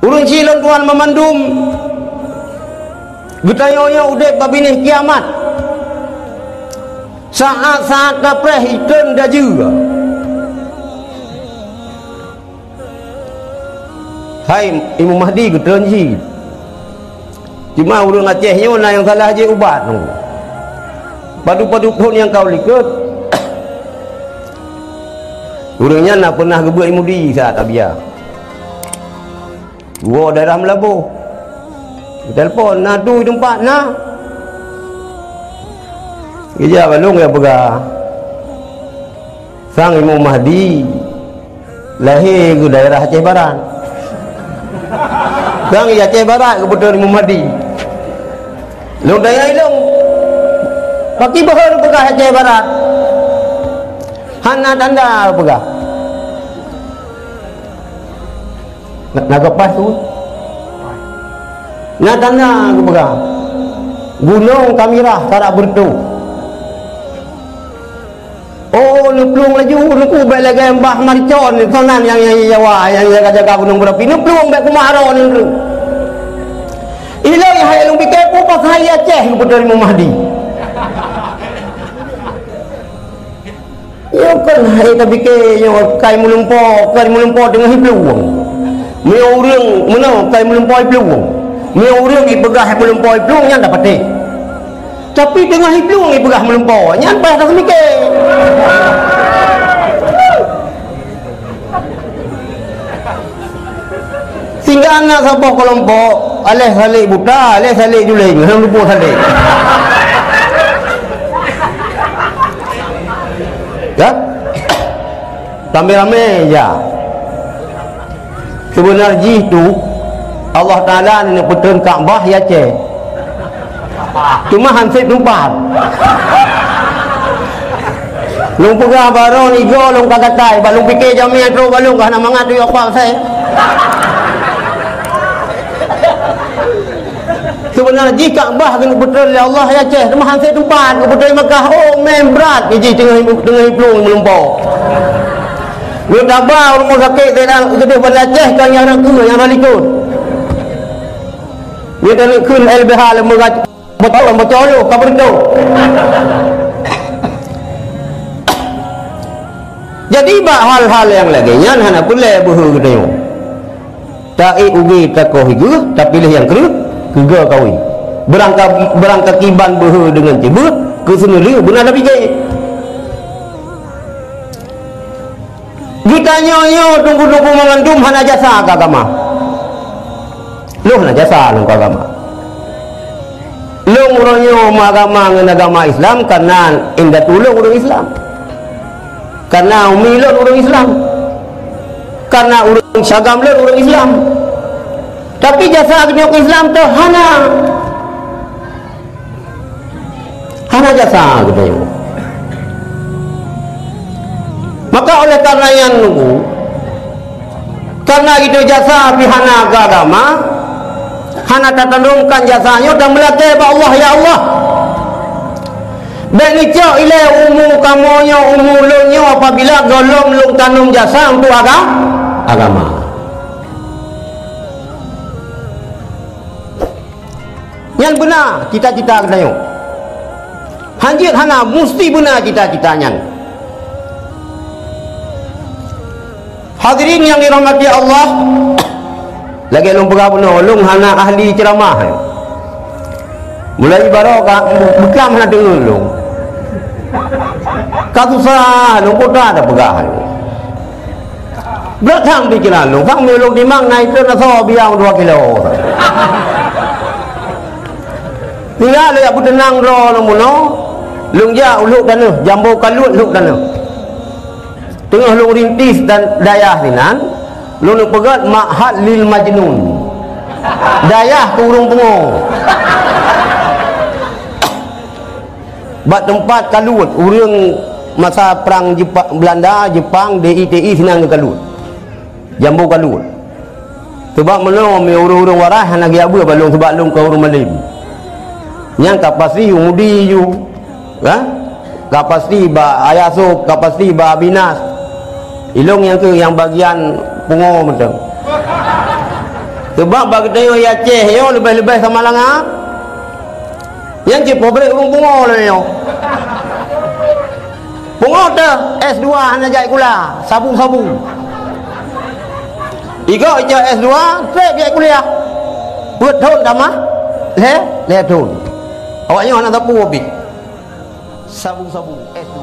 urang silon Tuhan memandum getayonya udah babinih kiamat saat-saat kapreh ikan dah juga. Hai Imam Mahdi getan ji cuma urang Acehnya mana yang salah je ubat tu padu-padu pun yang kau likut urangnya nak pernah gebuk imudi saat abia gua daerah Melabuh telefon nak tu tempat nak kerja balung ya pegah sang Imam Mahdi lahir ke daerah Aceh Barat sang Aceh Barat kebetulan Imam Mahdi long daya ilung paki bahar pegah Aceh Barat hana tanda pegah nak kepas tu nak tanda pegah gunung Kamirah tarak bertu oh nuplung laju nuku baik lagi Mbah Maricon sonan yang Jawa yang jaga gunung berapi nuplung baik kumaron ni ilang yang hayalung pikir pupas hari Aceh kepada Imam Mahdi ya kan hari tak fikir kai melumpo dengan hipluang mai urang mana kai melumpo hipluang mai urang ipegah melumpo hipluang yang dapat tapi dengan hipluang ipegah melumpo yang pas tak mikir sehingga anak sabah kelompok alih salik buta alih salik juling hang lupa salik ya ramai-ramai ya sebenarnya itu Allah Ta'ala ni petun Kaabah ya Aceh cuma hansip tempat lung pegah baru ni go lung kagatai balung fikir jamiah terus balung kah nak mangat dia apa saya sebenarnya jika Kaabah kena betul oleh Allah ya Aceh cuma hansip tempat kebetulan Mekah oh membratiji tengah hiplung melumpau lu dabah rumah sakit dan gede pada Aceh kan yang rakun yang ralikun dia kan kun LBH lembaga betul lu kabar tu jadi hal-hal yang lagi yang hana pula buhu gede ta'i ugi takoh higu tapi pilih yang kerut kega kawi berangkat kiban buhu dengan cibut ke sendiri benar dah fikir kita nyonya tunggu-tunggu mengandung hana jasa ke agama lu hana jasa lu ke agama lu ngurangnya agama dengan agama Islam karena indah tulung orang Islam karena umilun orang Islam karena orang syagam lu orang Islam tapi jasa kenyok Islam tu hana jasa gitu maka oleh karena yang nunggu karena itu jasa pihana ke agama hana tertandungkan jasanya dan melatih Allah ya Allah dan itu ilai umum kamunya umulunnya apabila golong lung tanung jasa untuk agama yang benar cita-cita kena hanjir hana mesti benar cita-citanya hadirin yang dirahmati Allah lagi lung pegah benar lung hana ahli ceramah mulai barokah bekam hana dengar lung kasusah lung kota ada pegah beratang pikiran lung fang melung dimang naik ke naso biang 2 kilo tinggal le aku tenang ro nomono lung ja uluk tanah jambu kalut uluk tanah tengah lung rintis dan dayah sinan lung pegat ma'had lil majnun dayah ke urung pengo bat tempat kalut urang masa perang Jepang Belanda Jepang DITI sinan ke kalut jambu kalut sebab meno me urung-urung warah hana gi abu balung sebab lung ke urung malim yang kapasti umudi you ha kapasti ba ayaso kapasti ba binas ilung yang tu yang bagian pungo macam Sebab bagi dia ya Aceh yo lebih-lebih sama langa. Yang cipo beli urung bunga lah yo. Bunga dah S2 hanya jai kula, sabung-sabung. Iga ija S2, trek jai kuliah. Buat tahun dah mah. Le tahun. Awaknya anak tapu habis. Sabung-sabung S2.